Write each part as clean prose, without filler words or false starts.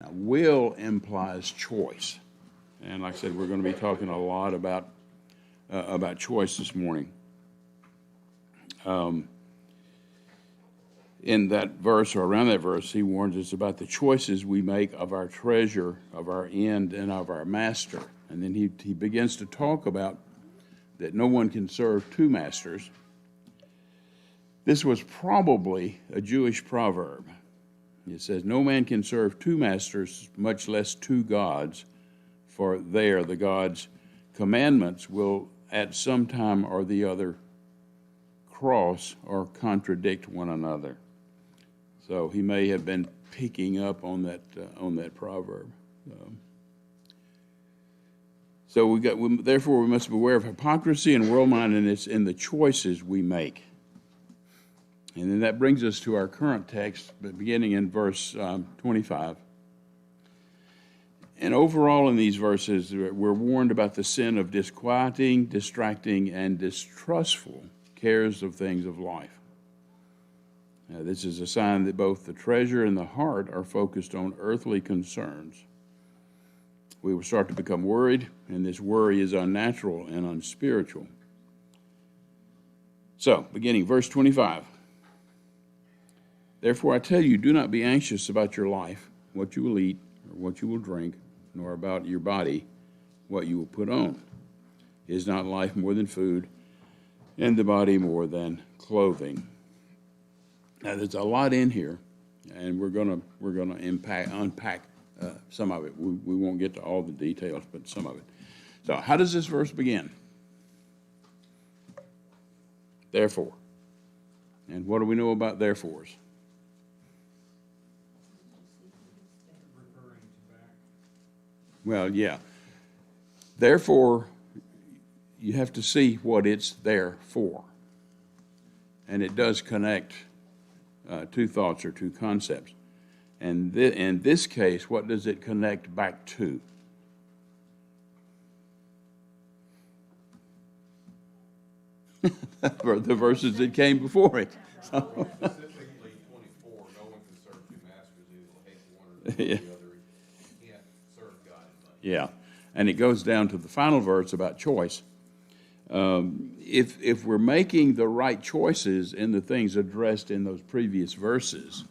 Now, will implies choice. And like I said, we're going to be talking a lot about choice this morning. In that verse, or around that verse, he warns us about the choices we make of our treasure, of our end, and of our master. And then he begins to talk about that no one can serve two masters. This was probably a Jewish proverb. It says, no man can serve two masters, much less two gods, for the God's commandments will at some time or the other cross or contradict one another. So he may have been picking up on that proverb. Therefore we must beware of hypocrisy and world-mindedness in the choices we make. And then that brings us to our current text, beginning in verse 25. And overall in these verses, we're warned about the sin of disquieting, distracting, and distrustful cares of things of life. Now, this is a sign that both the treasure and the heart are focused on earthly concerns. We will start to become worried, and this worry is unnatural and unspiritual. So, beginning verse 25. Therefore I tell you, do not be anxious about your life, what you will eat or what you will drink, nor about your body, what you will put on. Is not life more than food, and the body more than clothing? Now, there's a lot in here, and we're gonna unpack some of it. We won't get to all the details, but some of it. So, how does this verse begin? Therefore. And what do we know about therefores? Well, yeah. Therefore, you have to see what it's there for. And it does connect two thoughts or two concepts. And in this case, what does it connect back to? The verses that came before it. So. Specifically 24, no one can serve two masters, either will hate one or the other. You can't serve God and money. Yeah, and it goes down to the final verse about choice. If we're making the right choices in the things addressed in those previous verses,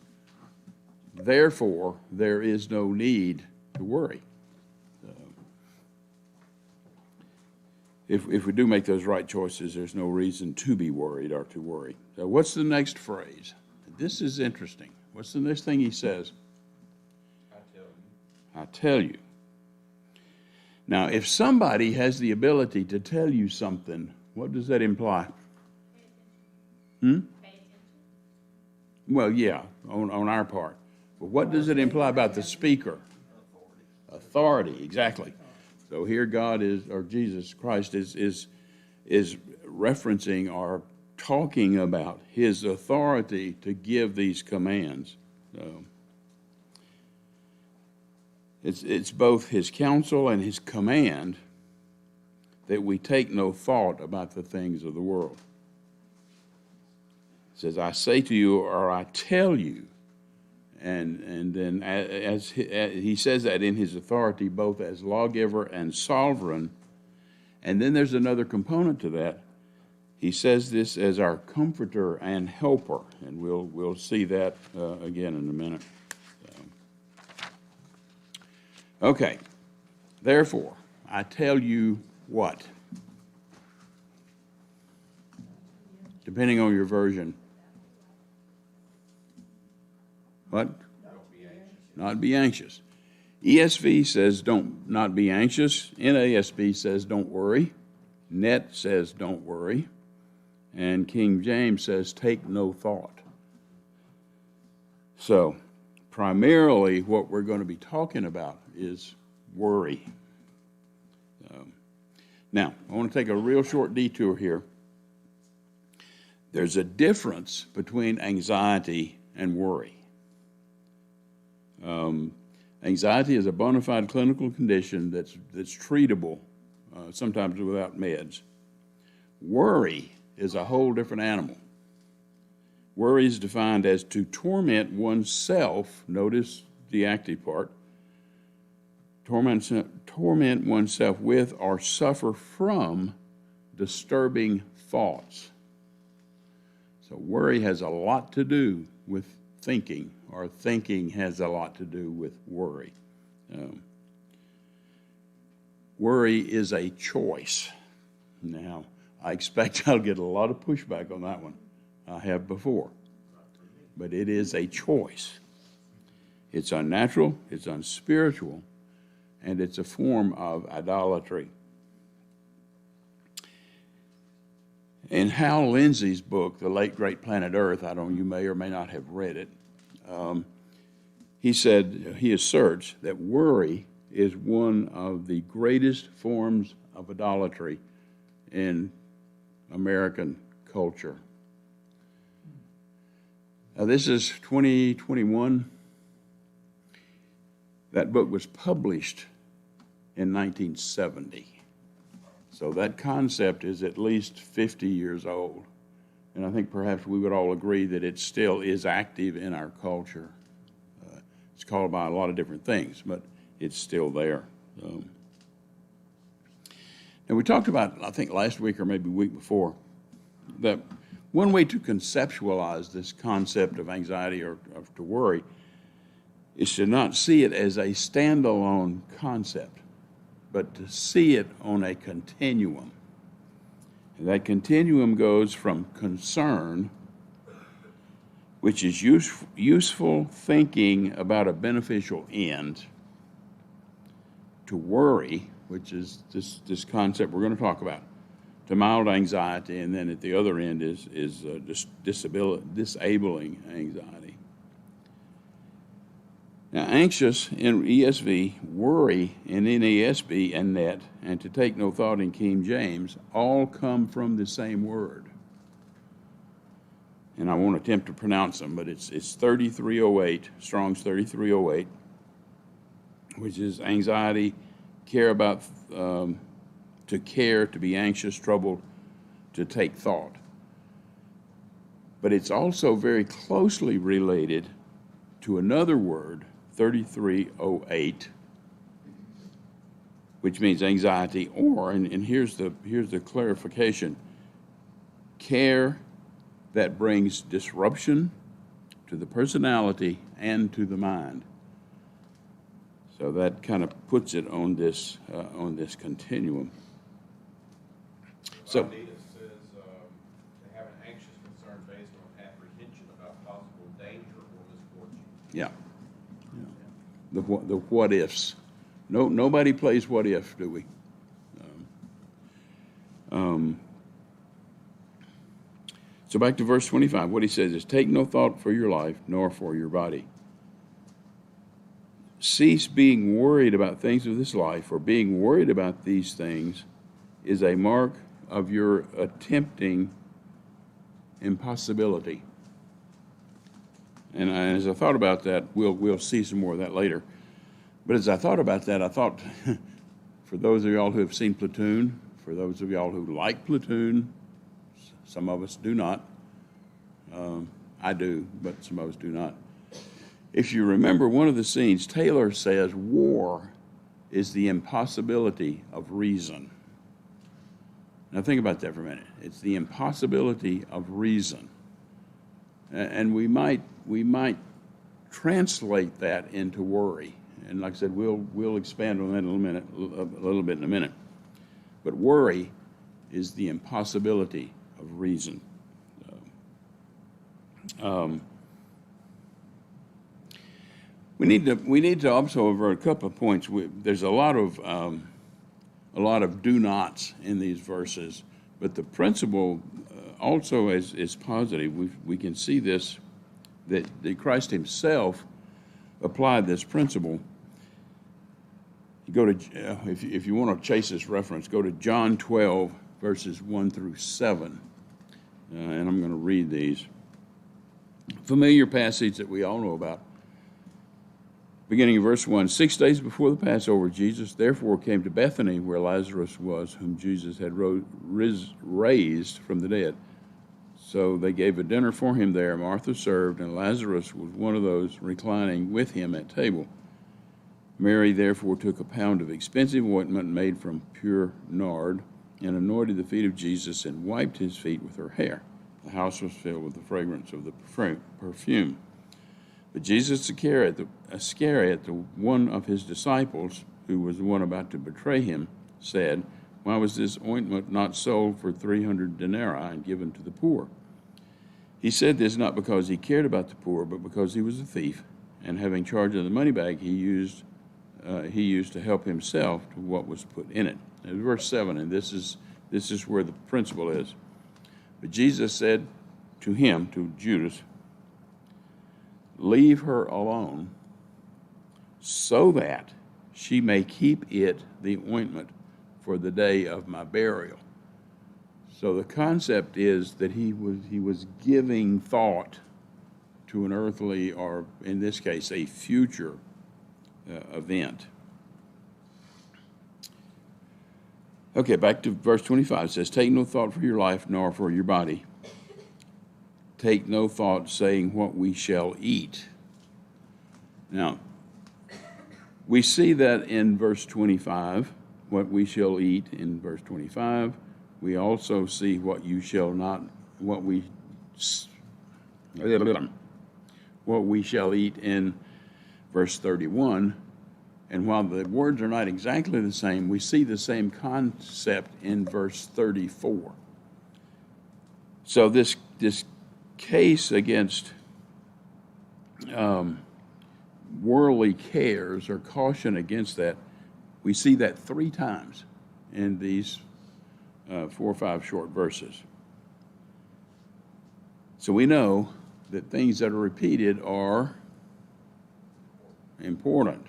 therefore there is no need to worry. If we do make those right choices, there's no reason to be worried or to worry. So what's the next phrase? This is interesting. What's the next thing he says? I tell you. I tell you. Now, if somebody has the ability to tell you something, what does that imply? Well, yeah, on our part. But what does it imply about the speaker? Authority, exactly. So here God is, or Jesus Christ is referencing or talking about his authority to give these commands. So it's both his counsel and his command that we take no thought about the things of the world. It says, I say to you, or I tell you. And then as he says that in his authority, both as lawgiver and sovereign. And then there's another component to that. He says this as our comforter and helper, and we'll see that again in a minute. Okay, therefore, I tell you what? Depending on your version. What? Not be anxious. ESV says not be anxious. NASB says don't worry. Net says don't worry. And King James says take no thought. So, primarily what we're going to be talking about is worry. Now, I want to take a real short detour here. There's a difference between anxiety and worry. Anxiety is a bona fide clinical condition that's treatable, sometimes without meds. Worry is a whole different animal. Worry is defined as to torment oneself, notice the active part, torment oneself with or suffer from disturbing thoughts. So worry has a lot to do with thinking, or thinking has a lot to do with worry. Worry is a choice. Now, I expect I'll get a lot of pushback on that one. I have before. But it is a choice. It's unnatural, it's unspiritual, and it's a form of idolatry. In Hal Lindsey's book, The Late Great Planet Earth, you may or may not have read it, he asserts that worry is one of the greatest forms of idolatry in American culture. Now, this is 2021. That book was published in 1970. So that concept is at least 50 years old. And I think perhaps we would all agree that it still is active in our culture. It's called by a lot of different things, but it's still there. And we talked about, I think last week or maybe the week before, that one way to conceptualize this concept of anxiety or to worry is to not see it as a standalone concept, but to see it on a continuum. And that continuum goes from concern, which is useful thinking about a beneficial end, to worry, which is this concept we're going to talk about, to mild anxiety, and then at the other end is disabling anxiety. Now, anxious in ESV, worry in NASB and NET, and to take no thought in King James, all come from the same word. And I won't attempt to pronounce them, but it's 3308, Strong's 3308, which is anxiety, care about, to care, to be anxious, troubled, to take thought. But it's also very closely related to another word, 3308, which means anxiety, or, and here's the clarification, care that brings disruption to the personality and to the mind. So that kind of puts it on this continuum. So Data says to have an anxious concern based on apprehension about possible danger or misfortune. yeah. The what ifs. Nobody plays what if, do we? So back to verse 25. What he says is, take no thought for your life, nor for your body. Cease being worried about things of this life, for being worried about these things is a mark of your attempting impossibility. And as I thought about that, we'll see some more of that later. But as I thought about that, I thought, for those of y'all who have seen Platoon, for those of y'all who like Platoon, some of us do not. I do, but some of us do not. If you remember one of the scenes, Taylor says war is the impossibility of reason. Now think about that for a minute. It's the impossibility of reason. And we might translate that into worry. And like I said, we'll expand on that a little bit in a minute. But worry is the impossibility of reason. We need to also over a couple of points. There's a lot of do nots in these verses, but the principle also is positive. We can see this, that Christ himself applied this principle. You go to, if you want to chase this reference, go to John 12, verses 1 through 7, and I'm going to read these. Familiar passage that we all know about. Beginning in verse 1, 6 days before the Passover, Jesus therefore came to Bethany, where Lazarus was, whom Jesus had raised from the dead. So they gave a dinner for him there. Martha served, and Lazarus was one of those reclining with him at table. Mary therefore took a pound of expensive ointment made from pure nard and anointed the feet of Jesus and wiped his feet with her hair. The house was filled with the fragrance of the perfume. But Jesus Iscariot, the one of his disciples, who was the one about to betray him, said, "Why was this ointment not sold for 300 denarii and given to the poor?" He said this not because he cared about the poor, but because he was a thief, and having charge of the money bag, he used to help himself to what was put in it. And verse 7, and this is where the principle is. But Jesus said to him, to Judas, "Leave her alone, so that she may keep it, the ointment, for the day of my burial." So the concept is that he was giving thought to an earthly, or in this case, a future event. Okay, back to verse 25. It says, "Take no thought for your life, nor for your body. Take no thought saying what we shall eat." Now, we see that in verse 25, what we shall eat in verse 25. We also see what we shall eat in verse 31. And while the words are not exactly the same, we see the same concept in verse 34. So this case against worldly cares, or caution against that, we see that 3 times in these 4 or 5 short verses. So we know that things that are repeated are important.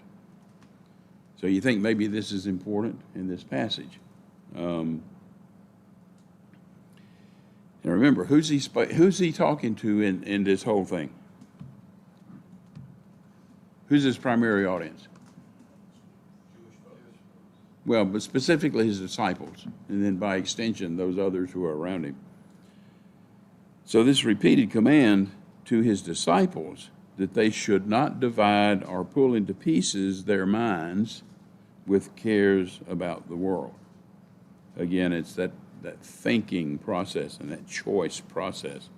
So you think maybe this is important in this passage. And remember, who's he talking to in this whole thing? Who's his primary audience? Well, but specifically his disciples, and then by extension, those others who are around him. So this repeated command to his disciples that they should not divide or pull into pieces their minds with cares about the world. Again, it's that thinking process and that choice process.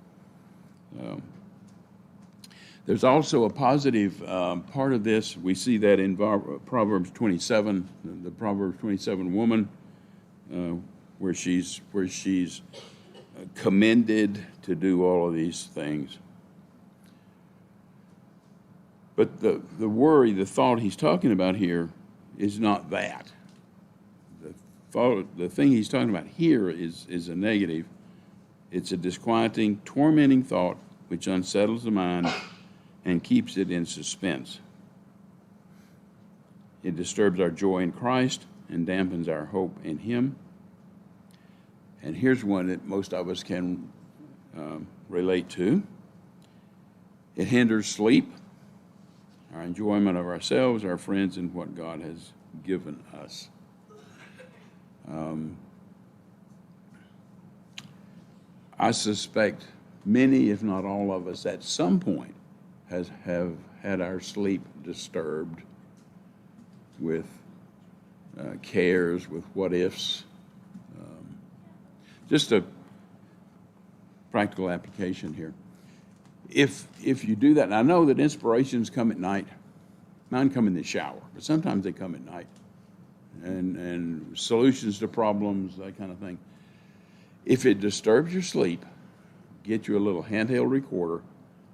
There's also a positive part of this. We see that in Proverbs 27, the Proverbs 27 woman, where she's commended to do all of these things. But the worry, the thought he's talking about here is not that. The thing he's talking about here is a negative. It's a disquieting, tormenting thought which unsettles the mind and keeps it in suspense. It disturbs our joy in Christ and dampens our hope in Him. And here's one that most of us can relate to. It hinders sleep, our enjoyment of ourselves, our friends, and what God has given us. I suspect many, if not all of us, at some point have had our sleep disturbed with cares, with what-ifs. Just a practical application here. If you do that, and I know that inspirations come at night. Mine come in the shower, but sometimes they come at night. And solutions to problems, that kind of thing. If it disturbs your sleep, get you a little handheld recorder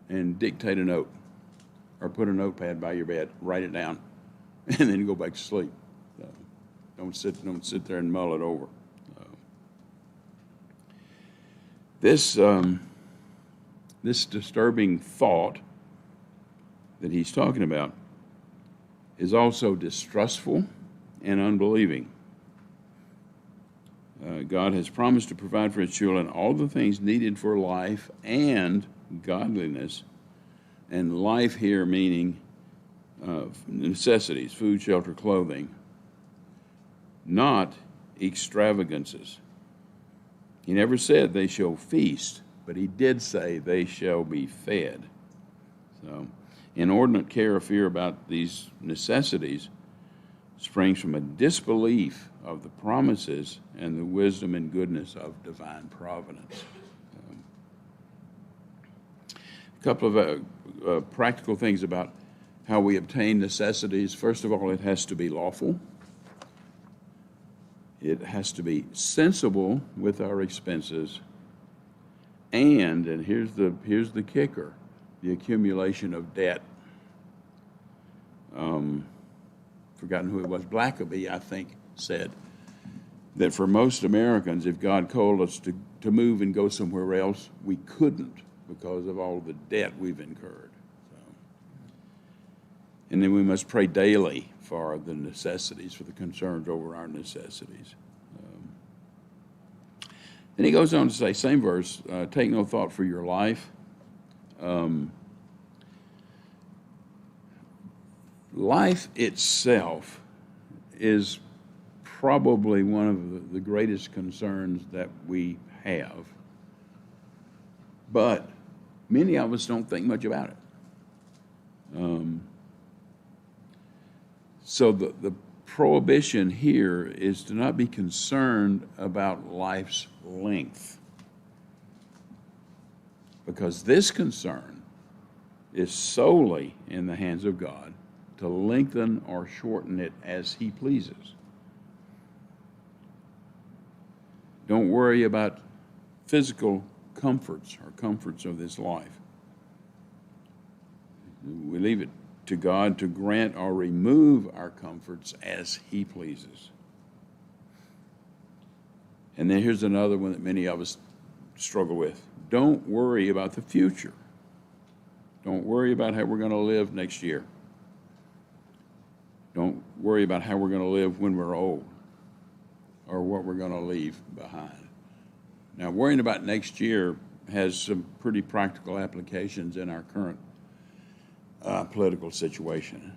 and dictate a note, or put a notepad by your bed, write it down, and then go back to sleep. Don't sit there and mull it over. This disturbing thought that he's talking about is also distrustful and unbelieving. God has promised to provide for His children all the things needed for life and godliness, and life here meaning necessities, food, shelter, clothing, not extravagances. He never said they shall feast, but He did say they shall be fed. So, inordinate care or fear about these necessities springs from a disbelief of the promises and the wisdom and goodness of divine providence. A couple of practical things about how we obtain necessities. First of all, it has to be lawful. It has to be sensible with our expenses. And here's the kicker, the accumulation of debt. Forgotten who it was, Blackaby, I think, said that for most Americans, if God called us to move and go somewhere else, we couldn't because of all the debt we've incurred. So, and then we must pray daily for the necessities, for the concerns over our necessities. Then he goes on to say, same verse, take no thought for your life. Life itself is probably one of the greatest concerns that we have, but many of us don't think much about it. So the prohibition here is to not be concerned about life's length, because this concern is solely in the hands of God to lengthen or shorten it as He pleases. Don't worry about physical comforts or comforts of this life. We leave it to God to grant or remove our comforts as He pleases. And then here's another one that many of us struggle with. Don't worry about the future. Don't worry about how we're going to live next year. Don't worry about how we're going to live when we're old or what we're going to leave behind. Now, worrying about next year has some pretty practical applications in our current political situation.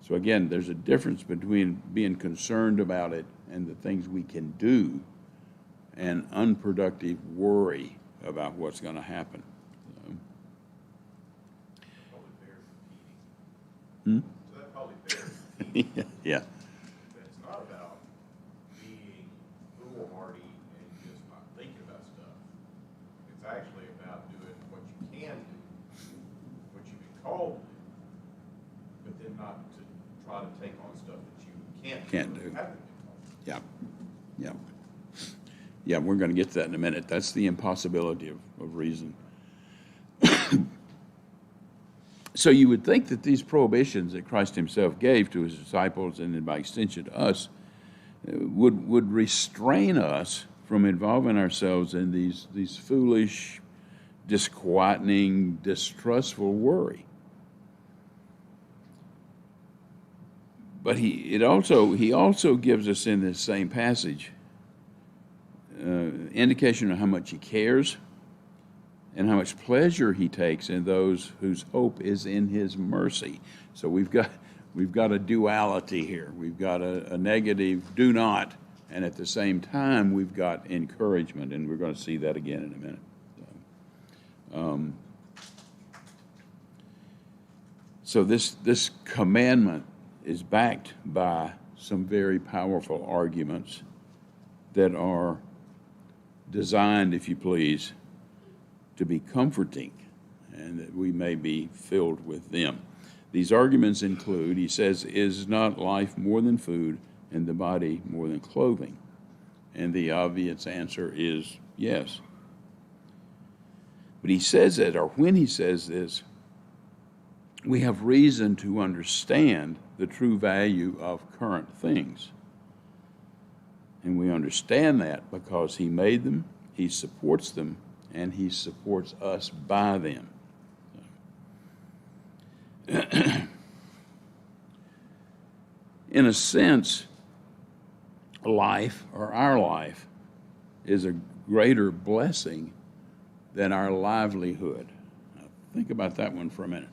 So again, there's a difference between being concerned about it and the things we can do and unproductive worry about what's going to happen. So that probably bears Yeah. that it's not about being foolhardy and just not thinking about stuff. It's actually about doing what you can do, what you've been called to do, but then not to try to take on stuff that you can't do. do. Haven't been called to. Yeah. Yeah, we're going to get to that in a minute. That's the impossibility of reason. So you would think that these prohibitions that Christ Himself gave to His disciples and then by extension to us would restrain us from involving ourselves in these foolish, disquieting, distrustful worry. But He also gives us in this same passage indication of how much He cares and how much pleasure He takes in those whose hope is in His mercy. So we've got a duality here. We've got a negative do not, and at the same time we've got encouragement, and we're going to see that again in a minute. So this commandment is backed by some very powerful arguments that are designed, if you please, to be comforting, and that we may be filled with them. These arguments include, he says, is not life more than food and the body more than clothing? And the obvious answer is yes. But he says that, or when he says this, we have reason to understand the true value of current things. And we understand that because He made them, He supports them, and He supports us by them. In a sense, life, or our life, is a greater blessing than our livelihood. Now, think about that one for a minute.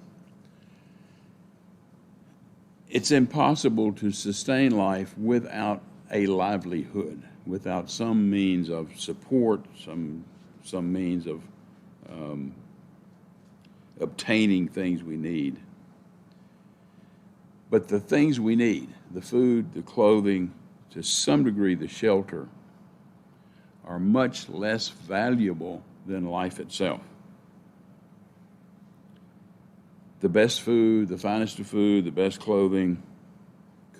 It's impossible to sustain life without a livelihood, without some means of support, some means of obtaining things we need. But the things we need, the food, the clothing, to some degree the shelter, are much less valuable than life itself. The best food, the finest of food, the best clothing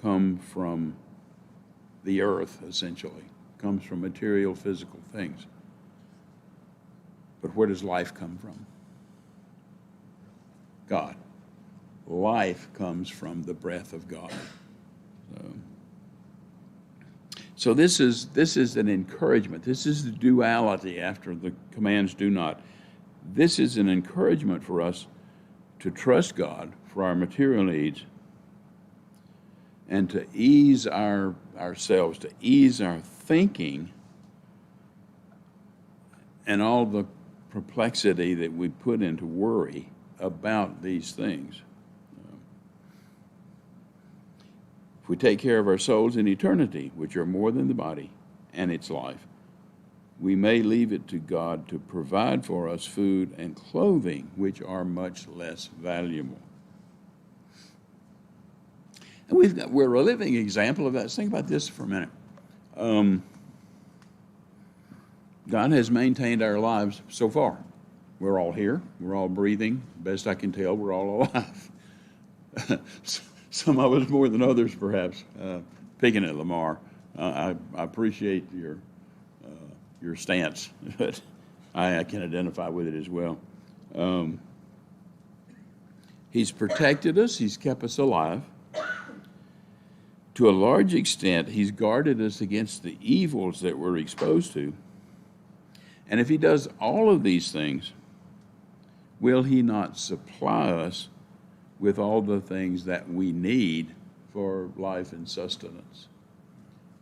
come from the earth, essentially, comes from material, physical things. But where does life come from? God. Life comes from the breath of God. So this is an encouragement. This is the duality after the commands do not. This is an encouragement for us to trust God for our material needs and to ease ourselves, to ease our thinking and all the perplexity that we put into worry about these things. If we take care of our souls in eternity, which are more than the body and its life, we may leave it to God to provide for us food and clothing, which are much less valuable. And we're a living example of that. Let's think about this for a minute. God has maintained our lives so far. We're all here. We're all breathing. Best I can tell, we're all alive. Some of us more than others, perhaps. Picking at Lamar, I appreciate your stance, but I can identify with it as well. He's protected us. He's kept us alive. To a large extent, he's guarded us against the evils that we're exposed to. And if he does all of these things, will he not supply us with all the things that we need for life and sustenance?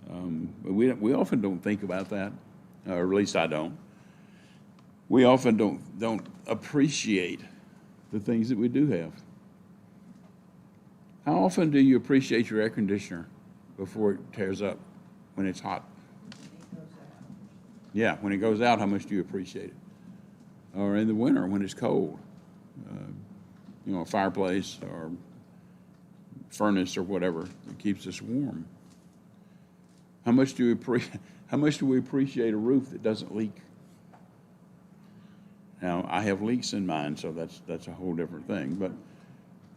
But we often don't think about that, or at least I don't. We often don't appreciate the things that we do have. How often do you appreciate your air conditioner before it tears up when it's hot? Yeah, when it goes out, how much do you appreciate it? Or in the winter when it's cold, a fireplace or furnace or whatever that keeps us warm. How much do we appreciate a roof that doesn't leak? Now, I have leaks in mine, so that's a whole different thing. But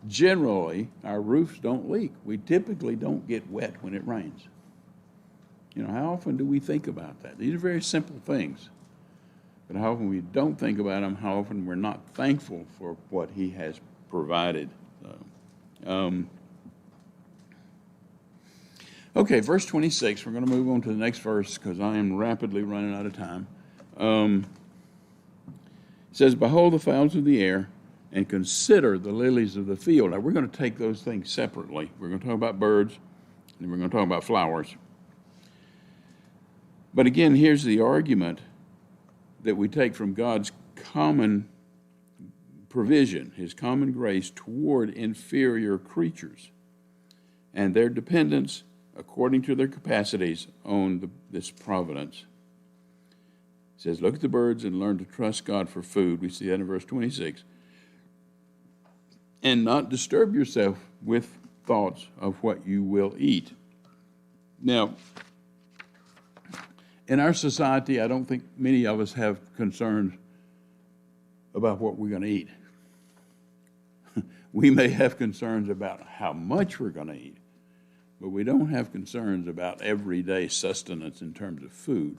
generally, our roofs don't leak. We typically don't get wet when it rains. How often do we think about that? These are very simple things. But how often we don't think about them, how often we're not thankful for what he has provided. Okay, verse 26. We're going to move on to the next verse because I am rapidly running out of time. It says, "Behold the fowls of the air, and consider the lilies of the field." Now, we're going to take those things separately. We're going to talk about birds, and we're going to talk about flowers. But again, here's the argument that we take from God's common provision, his common grace toward inferior creatures, and their dependence, according to their capacities, on this providence. It says, look at the birds and learn to trust God for food. We see that in verse 26. And not disturb yourself with thoughts of what you will eat. Now, in our society, I don't think many of us have concerns about what we're going to eat. We may have concerns about how much we're going to eat, but we don't have concerns about everyday sustenance in terms of food.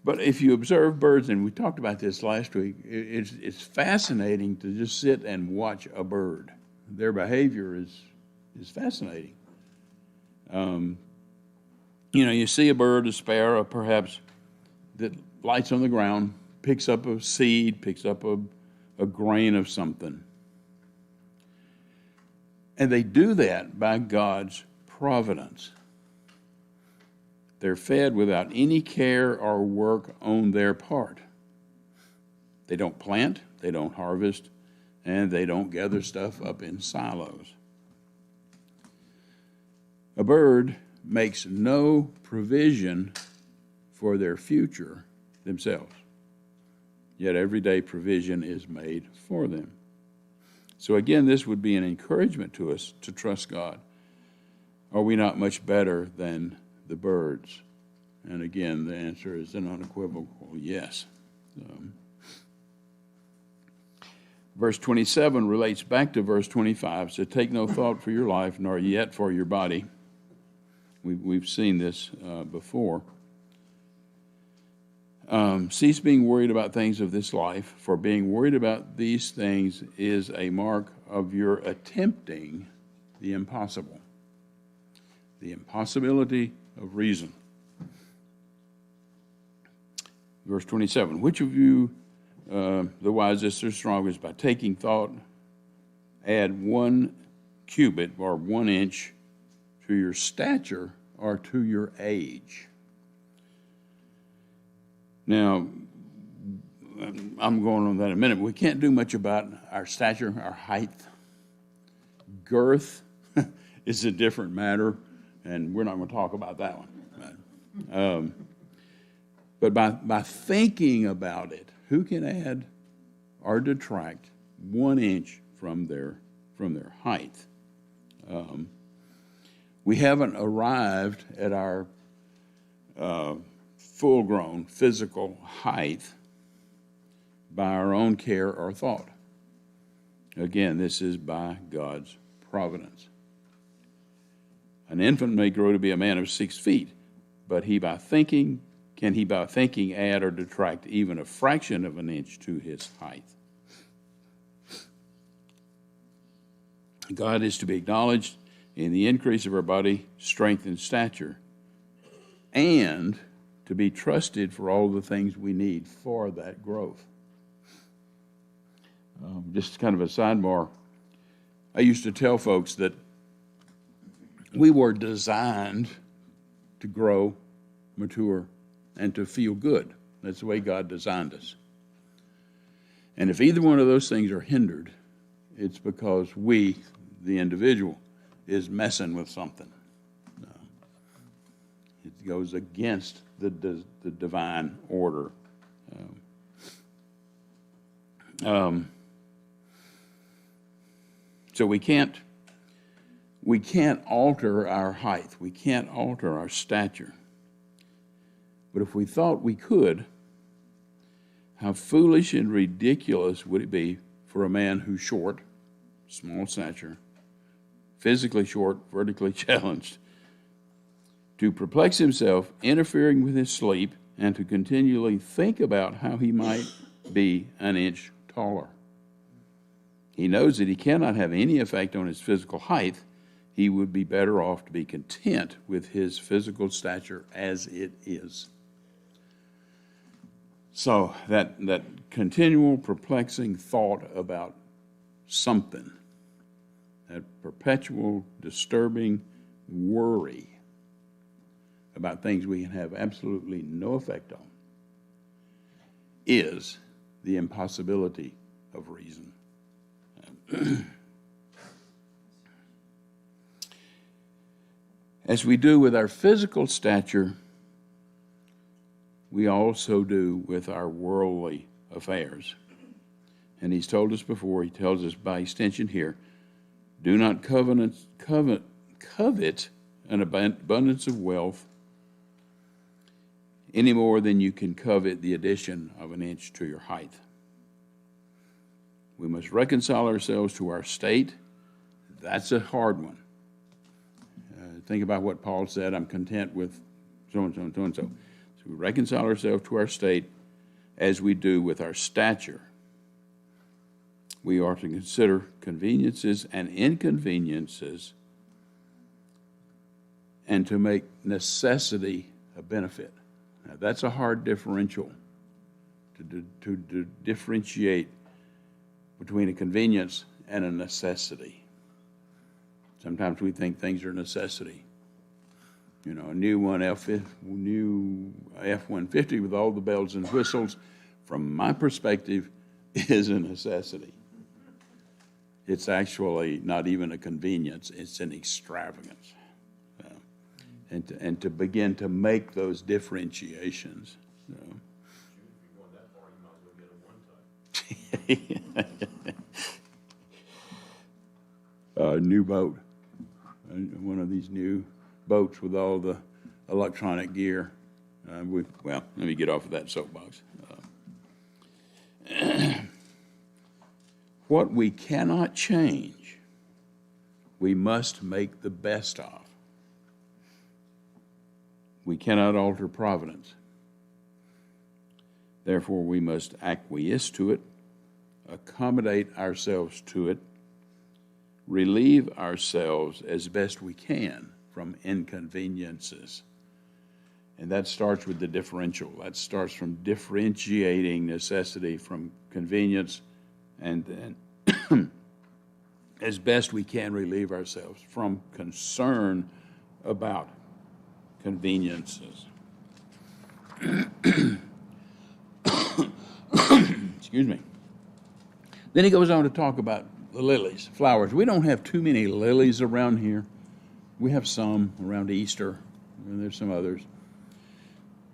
But if you observe birds, and we talked about this last week, it's fascinating to just sit and watch a bird. Their behavior is fascinating. You see a bird, a sparrow perhaps, that lights on the ground, picks up a seed, picks up a grain of something. And they do that by God's providence. They're fed without any care or work on their part. They don't plant, they don't harvest, and they don't gather stuff up in silos. A bird makes no provision for their future themselves, yet everyday provision is made for them. So again, this would be an encouragement to us to trust God. Are we not much better than the birds? And again, the answer is an unequivocal yes. Verse 27 relates back to verse 25. So take no thought for your life, nor yet for your body. We've seen this before. Cease being worried about things of this life, for being worried about these things is a mark of your attempting the impossible. The impossibility of reason. Verse 27, which of you, the wisest or strongest, by taking thought, add 1 cubit or 1 inch to your stature or to your age? Now, I'm going on that in a minute. We can't do much about our stature, our height. Girth is a different matter, and we're not going to talk about that one. But by thinking about it, who can add or detract 1 inch from their height? We haven't arrived at our full-grown physical height by our own care or thought. Again, this is by God's providence. An infant may grow to be a man of 6 feet, but can he by thinking add or detract even a fraction of an inch to his height? God is to be acknowledged in the increase of our body, strength, and stature, and to be trusted for all the things we need for that growth. Just kind of a sidebar, I used to tell folks that we were designed to grow, mature, and to feel good. That's the way God designed us. And if either one of those things are hindered, it's because we, the individual, is messing with something. It goes against the divine order. So we can't alter our height. We can't alter our stature. But if we thought we could, how foolish and ridiculous would it be for a man who's short, small stature, physically short, vertically challenged, to perplex himself, interfering with his sleep, and to continually think about how he might be an inch taller. He knows that he cannot have any effect on his physical height. He would be better off to be content with his physical stature as it is. So that continual perplexing thought about something, that perpetual disturbing worry about things we can have absolutely no effect on, is the impossibility of reason. As we do with our physical stature, we also do with our worldly affairs. And he's told us before, he tells us by extension here, do not covet an abundance of wealth any more than you can covet the addition of an inch to your height. We must reconcile ourselves to our state. That's a hard one. Think about what Paul said, I'm content with so-and-so and so-and-so. So we reconcile ourselves to our state as we do with our stature. We are to consider conveniences and inconveniences and to make necessity a benefit. Now, that's a hard differential to differentiate between a convenience and a necessity. Sometimes we think things are a necessity. You know, a new F-150 with all the bells and whistles, from my perspective, is a necessity. It's actually not even a convenience, it's an extravagance. And to begin to make those differentiations. If you're going that far, you might as well get a one-ton. new boat, one of these new boats with all the electronic gear. Well, let me get off of that soapbox. What we cannot change, we must make the best of. We cannot alter providence. Therefore, we must acquiesce to it, accommodate ourselves to it, relieve ourselves as best we can from inconveniences. And that starts with the differential. That starts from differentiating necessity from convenience, and then as best we can relieve ourselves from concern about conveniences. Excuse me. Then he goes on to talk about the lilies, flowers. We don't have too many lilies around here. We have some around Easter, and there's some others.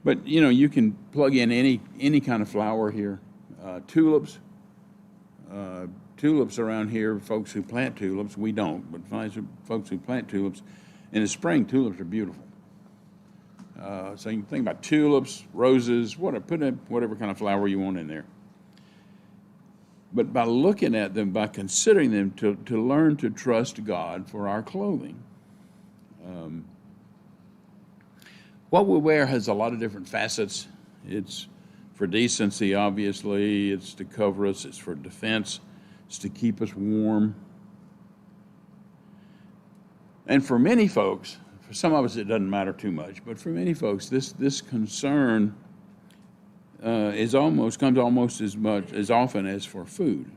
But, you know, you can plug in any kind of flower here. Tulips. Tulips around here, folks who plant tulips, we don't, but folks who plant tulips, in the spring, tulips are beautiful. So you can think about tulips, roses, put in whatever kind of flower you want in there. But by looking at them, by considering them, to learn to trust God for our clothing. What we wear has a lot of different facets. It's for decency, obviously. It's to cover us. It's for defense. It's to keep us warm. And for many folks, for some of us it doesn't matter too much, but for many folks, this concern comes almost as often as for food.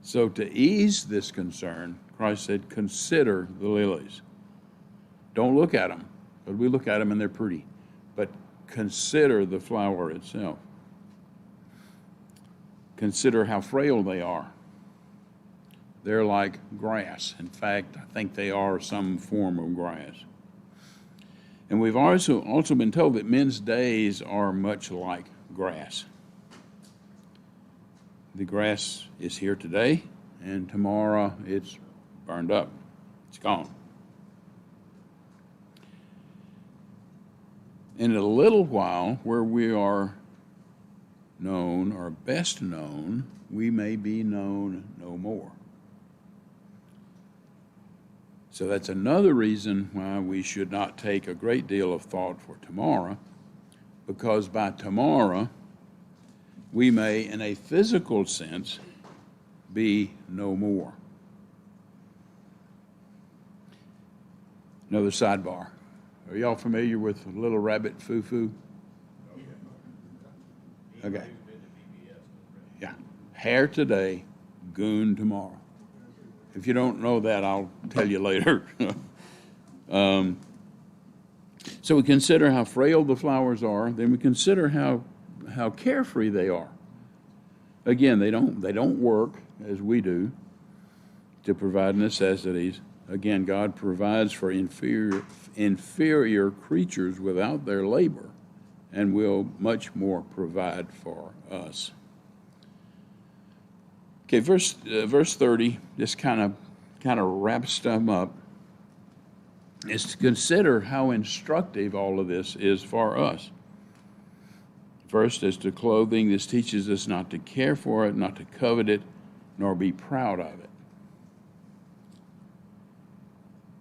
So to ease this concern, Christ said, consider the lilies. Don't look at them, but we look at them and they're pretty. But consider the flower itself. Consider how frail they are. They're like grass. In fact, I think they are some form of grass. And we've also been told that men's days are much like grass. The grass is here today, and tomorrow it's burned up. It's gone. In a little while, where we are known or best known, we may be known no more. So that's another reason why we should not take a great deal of thought for tomorrow, because by tomorrow, we may, in a physical sense, be no more. Another sidebar. Are y'all familiar with Little Rabbit Foo-Foo? Okay. Yeah. Hair today, goon tomorrow. If you don't know that, I'll tell you later. So we consider how frail the flowers are. Then we consider how carefree they are. Again, they don't work as we do to provide necessities. Again, God provides for inferior creatures without their labor, and will much more provide for us. Okay, verse 30 just kind of wraps them up. Is to consider how instructive all of this is for us. First, as to clothing, this teaches us not to care for it, not to covet it, nor be proud of it.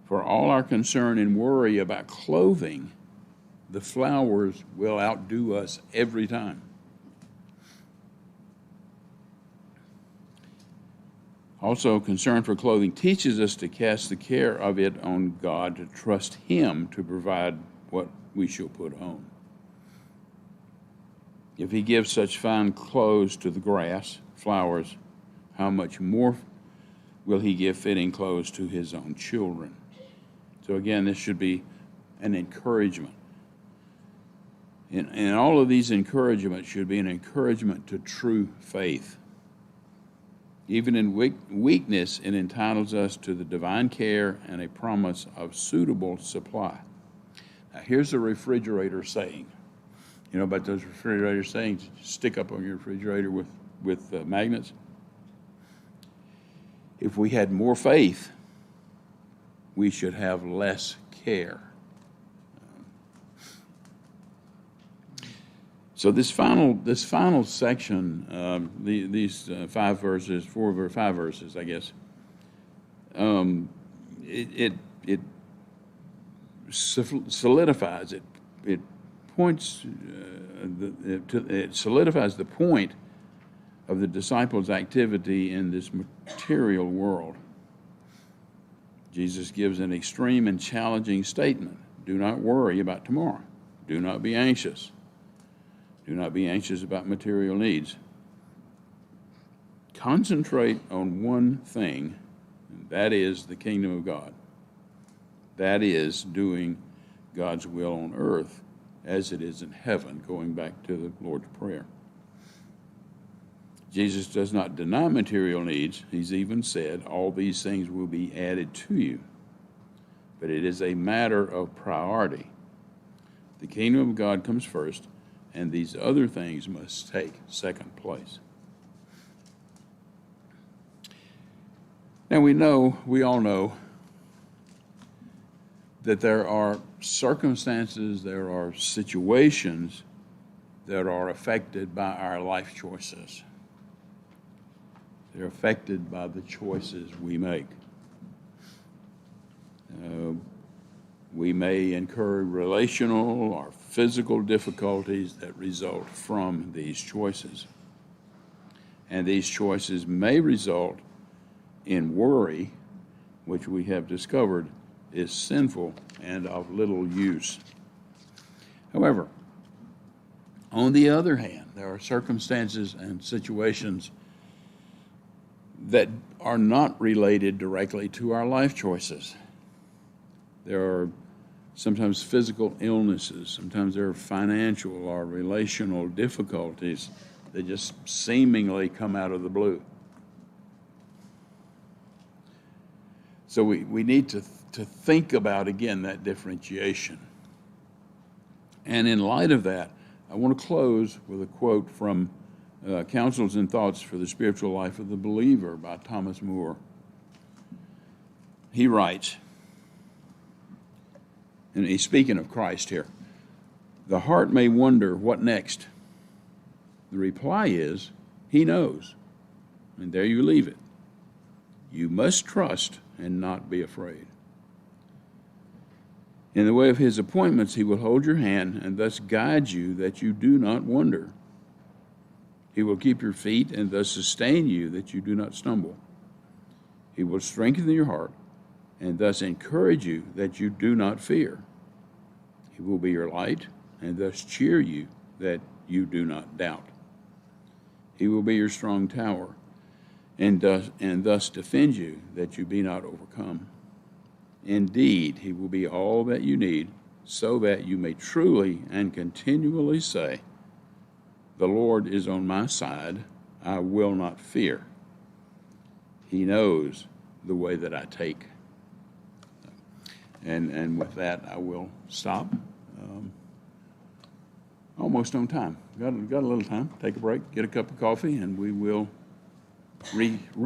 For all our concern and worry about clothing, the flowers will outdo us every time. Also, concern for clothing teaches us to cast the care of it on God, to trust Him to provide what we shall put on. If He gives such fine clothes to the grass, flowers, how much more will He give fitting clothes to His own children? So again, this should be an encouragement. And all of these encouragements should be an encouragement to true faith. Even in weakness, it entitles us to the divine care and a promise of suitable supply. Now, here's a refrigerator saying. You know about those refrigerator sayings? Stick up on your refrigerator with magnets. if we had more faith, we should have less care. So this final section, these 5 verses, 4 or 5 verses, I guess, it solidifies it. It points. It solidifies the point of the disciples' activity in this material world. Jesus gives an extreme and challenging statement. Do not worry about tomorrow. Do not be anxious. Do not be anxious about material needs. Concentrate on one thing, and that is the kingdom of God. That is doing God's will on earth as it is in heaven, going back to the Lord's Prayer. Jesus does not deny material needs. He's even said, all these things will be added to you. But it is a matter of priority. The kingdom of God comes first, and these other things must take second place. Now we all know that there are circumstances, there are situations that are affected by our life choices. They're affected by the choices we make. We may incur relational or physical difficulties that result from these choices. And these choices may result in worry, which we have discovered is sinful and of little use. However, on the other hand, there are circumstances and situations that are not related directly to our life choices. There are sometimes physical illnesses, sometimes there are financial or relational difficulties that just seemingly come out of the blue. So we need to think about, again, that differentiation. And in light of that, I want to close with a quote from Counsels and Thoughts for the Spiritual Life of the Believer by Thomas Moore. He writes, and he's speaking of Christ here, the heart may wonder, what next? The reply is, he knows. And there you leave it. You must trust and not be afraid. In the way of his appointments, he will hold your hand and thus guide you that you do not wonder. He will keep your feet and thus sustain you that you do not stumble. He will strengthen your heart and thus encourage you that you do not fear. He will be your light and thus cheer you that you do not doubt. He will be your strong tower and thus defend you that you be not overcome. Indeed, he will be all that you need so that you may truly and continually say, the Lord is on my side, I will not fear. He knows the way that I take. And with that, I will stop. Almost on time. Got a little time. Take a break, get a cup of coffee, and we will